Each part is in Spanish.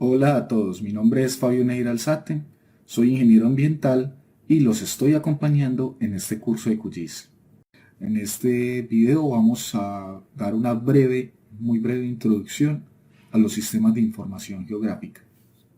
Hola a todos, mi nombre es Fabio Neira Alzate, soy ingeniero ambiental y los estoy acompañando en este curso de QGIS. En este video vamos a dar una muy breve introducción a los sistemas de información geográfica.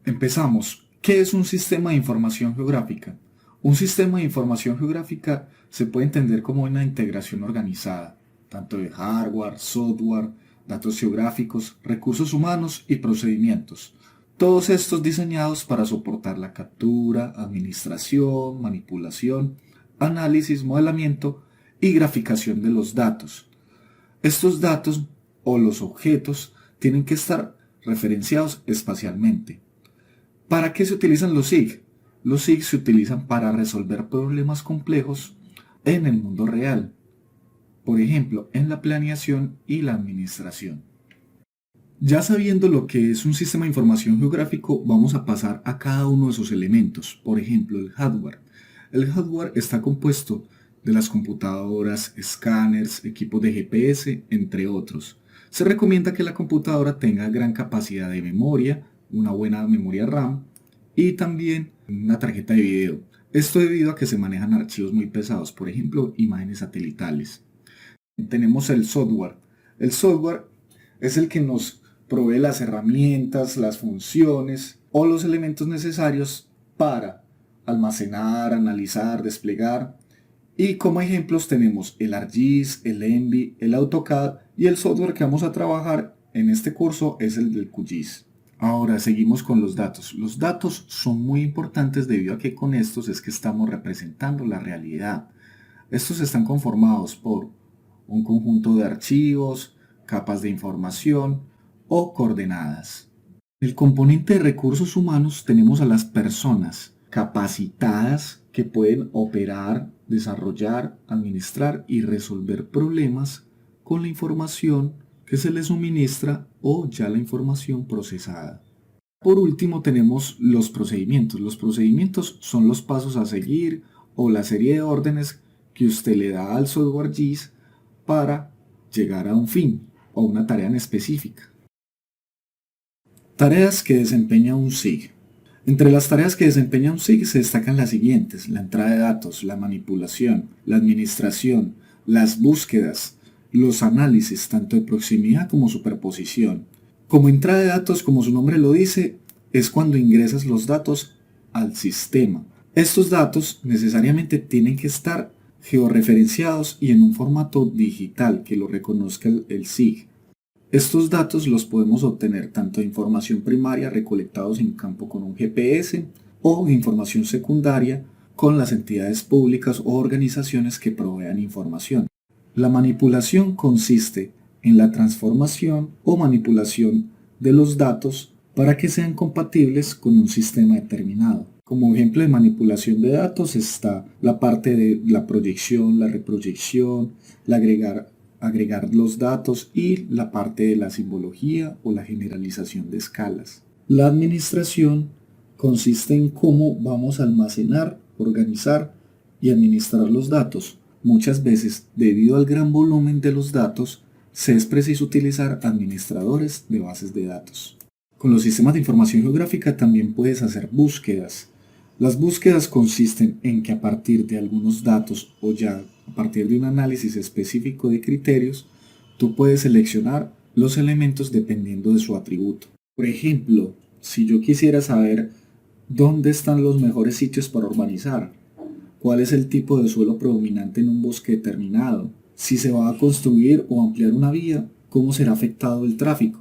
Empezamos. ¿Qué es un sistema de información geográfica? Un sistema de información geográfica se puede entender como una integración organizada, tanto de hardware, software, datos geográficos, recursos humanos y procedimientos. Todos estos diseñados para soportar la captura, administración, manipulación, análisis, modelamiento y graficación de los datos. Estos datos o los objetos tienen que estar referenciados espacialmente. ¿Para qué se utilizan los SIG? Los SIG se utilizan para resolver problemas complejos en el mundo real, por ejemplo, en la planeación y la administración. Ya sabiendo lo que es un sistema de información geográfico, vamos a pasar a cada uno de sus elementos. Por ejemplo, el hardware. El hardware está compuesto de las computadoras, escáneres, equipos de GPS, entre otros. Se recomienda que la computadora tenga gran capacidad de memoria, una buena memoria RAM y también una tarjeta de video. Esto debido a que se manejan archivos muy pesados, por ejemplo, imágenes satelitales. Tenemos el software. El software es el que nos provee las herramientas, las funciones o los elementos necesarios para almacenar, analizar, desplegar. Y como ejemplos tenemos el ArcGIS, el ENVI, el AutoCAD y el software que vamos a trabajar en este curso es el del QGIS. Ahora seguimos con los datos. Los datos son muy importantes debido a que con estos es que estamos representando la realidad. Estos están conformados por un conjunto de archivos, capas de información o coordenadas. En el componente de recursos humanos tenemos a las personas capacitadas que pueden operar, desarrollar, administrar y resolver problemas con la información que se les suministra o ya la información procesada. Por último tenemos los procedimientos. Los procedimientos son los pasos a seguir o la serie de órdenes que usted le da al software GIS para llegar a un fin o una tarea en específica. Tareas que desempeña un SIG. Entre las tareas que desempeña un SIG se destacan las siguientes: la entrada de datos, la manipulación, la administración, las búsquedas, los análisis tanto de proximidad como superposición. Como entrada de datos, como su nombre lo dice, es cuando ingresas los datos al sistema. Estos datos necesariamente tienen que estar georreferenciados y en un formato digital que lo reconozca el SIG. Estos datos los podemos obtener tanto de información primaria recolectados en campo con un GPS o de información secundaria con las entidades públicas o organizaciones que provean información. La manipulación consiste en la transformación o manipulación de los datos para que sean compatibles con un sistema determinado. Como ejemplo de manipulación de datos está la parte de la proyección, la reproyección, agregar los datos y la parte de la simbología o la generalización de escalas. La administración consiste en cómo vamos a almacenar, organizar y administrar los datos. Muchas veces, debido al gran volumen de los datos, se es preciso utilizar administradores de bases de datos. Con los sistemas de información geográfica también puedes hacer búsquedas. Las búsquedas consisten en que a partir de algunos datos o ya a partir de un análisis específico de criterios, tú puedes seleccionar los elementos dependiendo de su atributo. Por ejemplo, si yo quisiera saber dónde están los mejores sitios para urbanizar, cuál es el tipo de suelo predominante en un bosque determinado, si se va a construir o ampliar una vía, cómo será afectado el tráfico.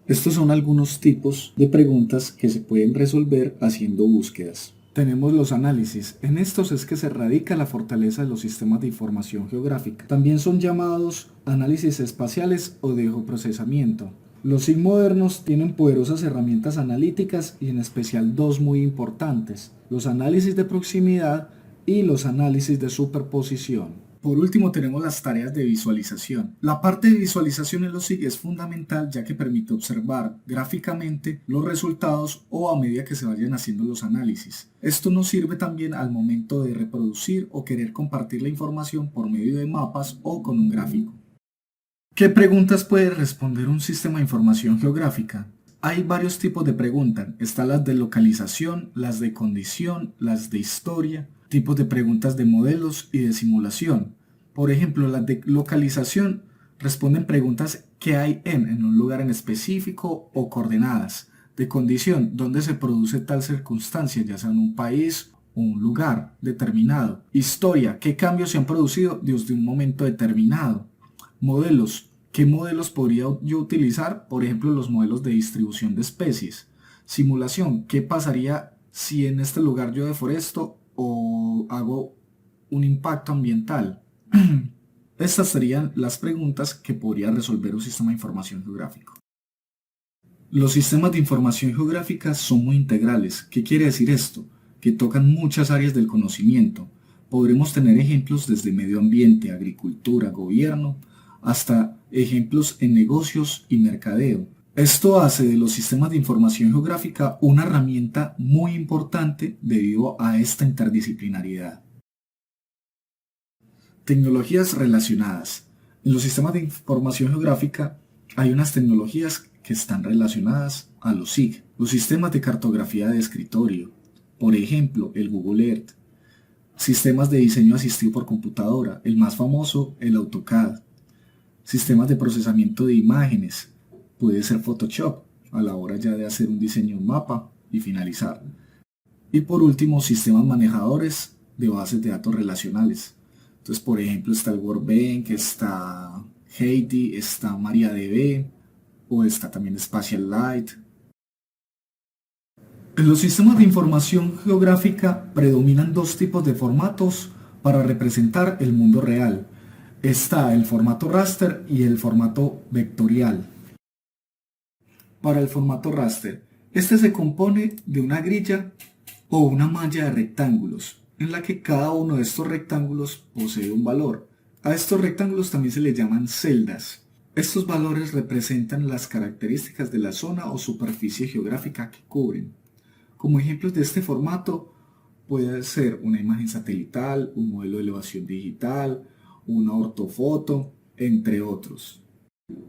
Estos son algunos tipos de preguntas que se pueden resolver haciendo búsquedas. Tenemos los análisis. En estos es que se radica la fortaleza de los sistemas de información geográfica. También son llamados análisis espaciales o de geoprocesamiento. Los SIG modernos tienen poderosas herramientas analíticas y en especial dos muy importantes: los análisis de proximidad y los análisis de superposición. Por último tenemos las tareas de visualización. La parte de visualización en los SIG es fundamental ya que permite observar gráficamente los resultados o a medida que se vayan haciendo los análisis. Esto nos sirve también al momento de reproducir o querer compartir la información por medio de mapas o con un gráfico. ¿Qué preguntas puede responder un sistema de información geográfica? Hay varios tipos de preguntas. Están las de localización, las de condición, las de historia, tipos de preguntas de modelos y de simulación. Por ejemplo, las de localización responden preguntas ¿qué hay en un lugar en específico o coordenadas? De condición, ¿dónde se produce tal circunstancia, ya sea en un país o un lugar determinado? Historia, ¿qué cambios se han producido desde un momento determinado? Modelos, ¿qué modelos podría yo utilizar? Por ejemplo, los modelos de distribución de especies. Simulación, ¿qué pasaría si en este lugar yo deforesto o hago un impacto ambiental? Estas serían las preguntas que podría resolver un sistema de información geográfico. Los sistemas de información geográfica son muy integrales. ¿Qué quiere decir esto? Que tocan muchas áreas del conocimiento. Podremos tener ejemplos desde medio ambiente, agricultura, gobierno, hasta ejemplos en negocios y mercadeo. Esto hace de los sistemas de información geográfica una herramienta muy importante debido a esta interdisciplinariedad. Tecnologías relacionadas. En los sistemas de información geográfica hay unas tecnologías que están relacionadas a los SIG, los sistemas de cartografía de escritorio, por ejemplo, el Google Earth, sistemas de diseño asistido por computadora, el más famoso, el AutoCAD, sistemas de procesamiento de imágenes, puede ser Photoshop, a la hora ya de hacer un diseño de un mapa y finalizar. Y por último, sistemas manejadores de bases de datos relacionales. Entonces, por ejemplo, está el Workbench, está Heidi, está MariaDB, o está también SpatialLite. En los sistemas de información geográfica predominan dos tipos de formatos para representar el mundo real. Está el formato raster y el formato vectorial. Para el formato raster, este se compone de una grilla o una malla de rectángulos, en la que cada uno de estos rectángulos posee un valor. A estos rectángulos también se les llaman celdas. Estos valores representan las características de la zona o superficie geográfica que cubren. Como ejemplos de este formato puede ser una imagen satelital, un modelo de elevación digital, una ortofoto, entre otros.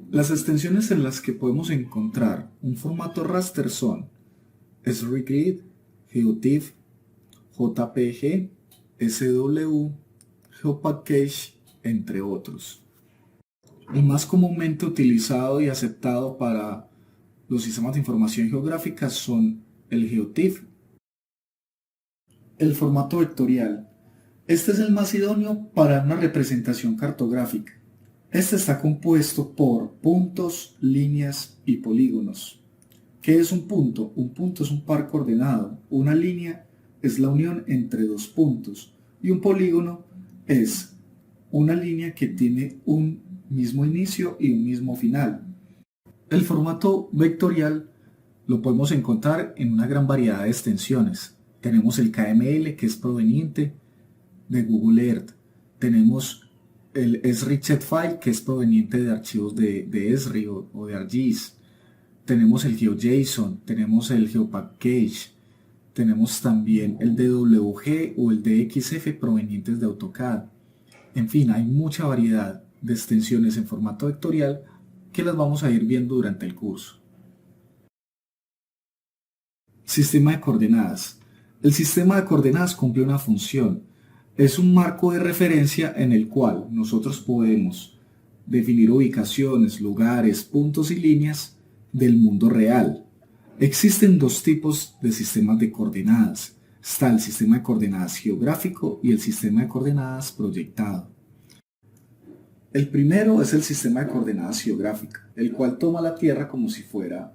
Las extensiones en las que podemos encontrar un formato raster son SRGrid, GeoTIFF, JPG, SW, GeoPackage, entre otros. El más comúnmente utilizado y aceptado para los sistemas de información geográfica son el GeoTIFF. El formato vectorial. Este es el más idóneo para una representación cartográfica. Este está compuesto por puntos, líneas y polígonos. ¿Qué es un punto? Un punto es un par coordenado. Una línea es la unión entre dos puntos. Y un polígono es una línea que tiene un mismo inicio y un mismo final. El formato vectorial lo podemos encontrar en una gran variedad de extensiones. Tenemos el KML, que es proveniente de Google Earth. Tenemos el Esri File, que es proveniente de archivos de Esri o de ArcGIS. Tenemos el GeoJSON, tenemos el GeoPackage, tenemos también el DWG o el DXF provenientes de AutoCAD. En fin, hay mucha variedad de extensiones en formato vectorial que las vamos a ir viendo durante el curso. Sistema de coordenadas. El sistema de coordenadas cumple una función. Es un marco de referencia en el cual nosotros podemos definir ubicaciones, lugares, puntos y líneas del mundo real. Existen dos tipos de sistemas de coordenadas. Está el sistema de coordenadas geográfico y el sistema de coordenadas proyectado. El primero es el sistema de coordenadas geográfica, el cual toma la Tierra como si fuera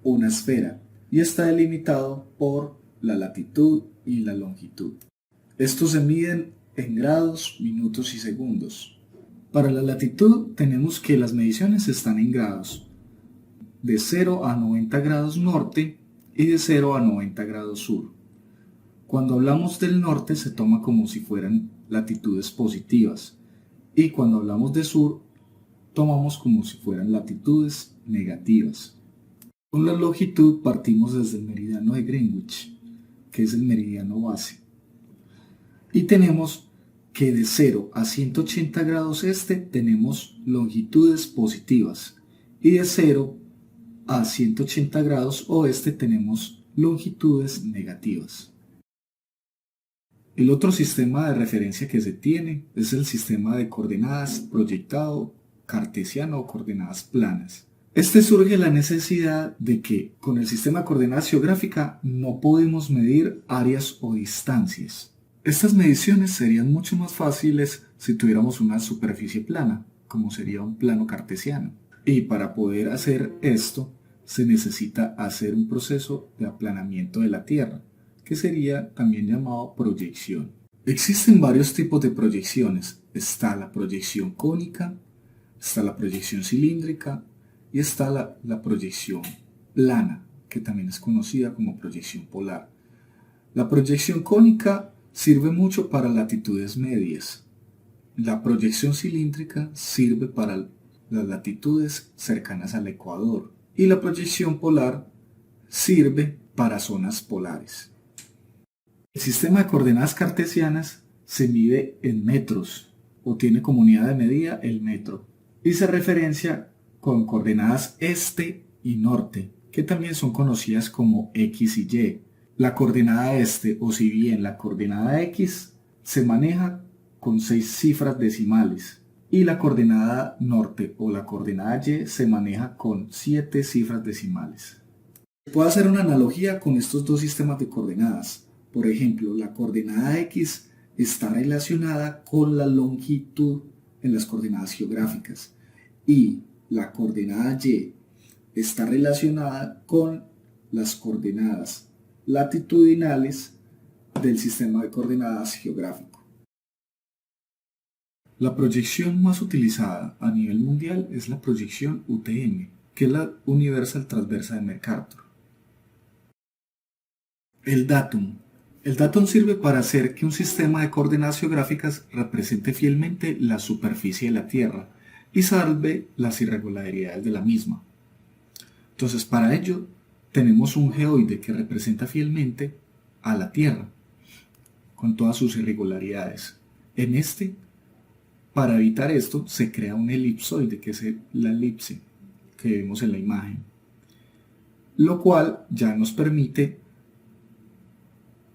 una esfera y está delimitado por la latitud y la longitud. Estos se miden en grados, minutos y segundos. Para la latitud tenemos que las mediciones están en grados, de 0 a 90 grados norte y de 0 a 90 grados sur. Cuando hablamos del norte se toma como si fueran latitudes positivas y cuando hablamos de sur tomamos como si fueran latitudes negativas. Con la longitud partimos desde el meridiano de Greenwich, que es el meridiano base. Y tenemos que de 0 a 180 grados este tenemos longitudes positivas y de 0 a 180 grados oeste tenemos longitudes negativas. El otro sistema de referencia que se tiene es el sistema de coordenadas proyectado cartesiano o coordenadas planas. Surge la necesidad de que con el sistema de coordenadas geográfica no podemos medir áreas o distancias. Estas mediciones serían mucho más fáciles si tuviéramos una superficie plana, como sería un plano cartesiano. Y para poder hacer esto se necesita hacer un proceso de aplanamiento de la Tierra, que sería también llamado proyección. Existen varios tipos de proyecciones. Está la proyección cónica, está la proyección cilíndrica y está la proyección plana, que también es conocida como proyección polar. La proyección cónica sirve mucho para latitudes medias. La proyección cilíndrica sirve para las latitudes cercanas al ecuador y la proyección polar sirve para zonas polares. El sistema de coordenadas cartesianas se mide en metros o tiene como unidad de medida el metro y se referencia con coordenadas este y norte, que también son conocidas como X y Y. La coordenada este, o si bien la coordenada X, se maneja con 6 cifras decimales y la coordenada norte o la coordenada Y se maneja con 7 cifras decimales. Puedo hacer una analogía con estos dos sistemas de coordenadas. Por ejemplo, la coordenada X está relacionada con la longitud en las coordenadas geográficas y la coordenada Y está relacionada con las coordenadas latitudinales del sistema de coordenadas geográfico. La proyección más utilizada a nivel mundial es la proyección UTM, que es la Universal Transversa de Mercator. El datum. El datum sirve para hacer que un sistema de coordenadas geográficas represente fielmente la superficie de la Tierra y salve las irregularidades de la misma. Entonces, para ello, tenemos un geoide que representa fielmente a la Tierra, con todas sus irregularidades. Para evitar esto, se crea un elipsoide, que es la elipse que vemos en la imagen, lo cual ya nos permite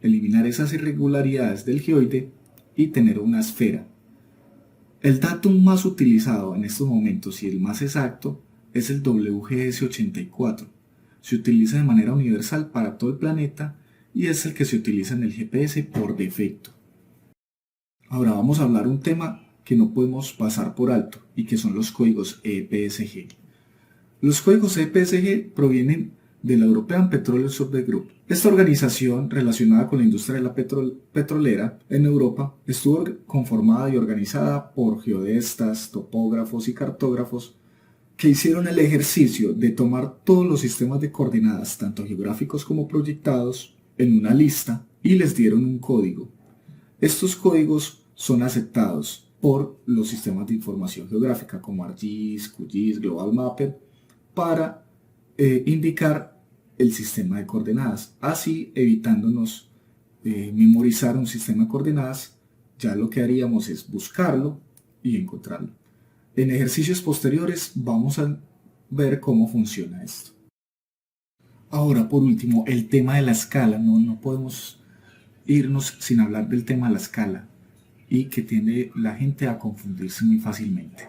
eliminar esas irregularidades del geoide y tener una esfera. El datum más utilizado en estos momentos y el más exacto es el WGS84. Se utiliza de manera universal para todo el planeta y es el que se utiliza en el GPS por defecto. Ahora vamos a hablar un tema que no podemos pasar por alto y que son los códigos EPSG. Los códigos EPSG provienen de la European Petroleum Survey Group. Esta organización relacionada con la industria de la petrolera en Europa estuvo conformada y organizada por geodestas, topógrafos y cartógrafos que hicieron el ejercicio de tomar todos los sistemas de coordenadas, tanto geográficos como proyectados, en una lista y les dieron un código. Estos códigos son aceptados por los sistemas de información geográfica como ArcGIS, QGIS, Global Mapper para indicar el sistema de coordenadas, así evitándonos memorizar un sistema de coordenadas. Ya lo que haríamos es buscarlo y encontrarlo. En ejercicios posteriores vamos a ver cómo funciona esto. Ahora, por último, el tema de la escala. No podemos irnos sin hablar del tema de la escala y que tiende la gente a confundirse muy fácilmente.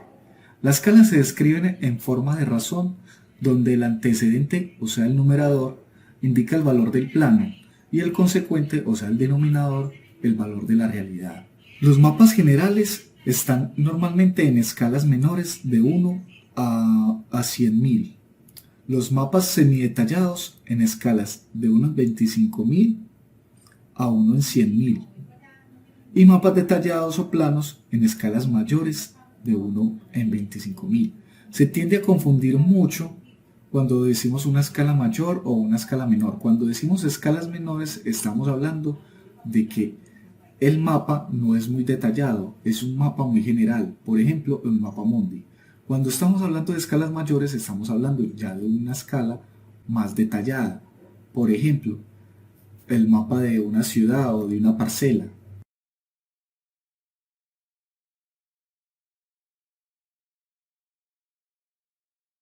La escala se describe en forma de razón, donde el antecedente, o sea el numerador, indica el valor del plano y el consecuente, o sea el denominador, el valor de la realidad. Los mapas generales están normalmente en escalas menores de 1 a 100.000. Los mapas semidetallados en escalas de 1 en 25.000 a 1 en 100.000. Y mapas detallados o planos en escalas mayores de 1 en 25.000. Se tiende a confundir mucho cuando decimos una escala mayor o una escala menor. Cuando decimos escalas menores estamos hablando de que el mapa no es muy detallado, es un mapa muy general. Por ejemplo, el mapa mundi. Cuando estamos hablando de escalas mayores estamos hablando ya de una escala más detallada. Por ejemplo, el mapa de una ciudad o de una parcela.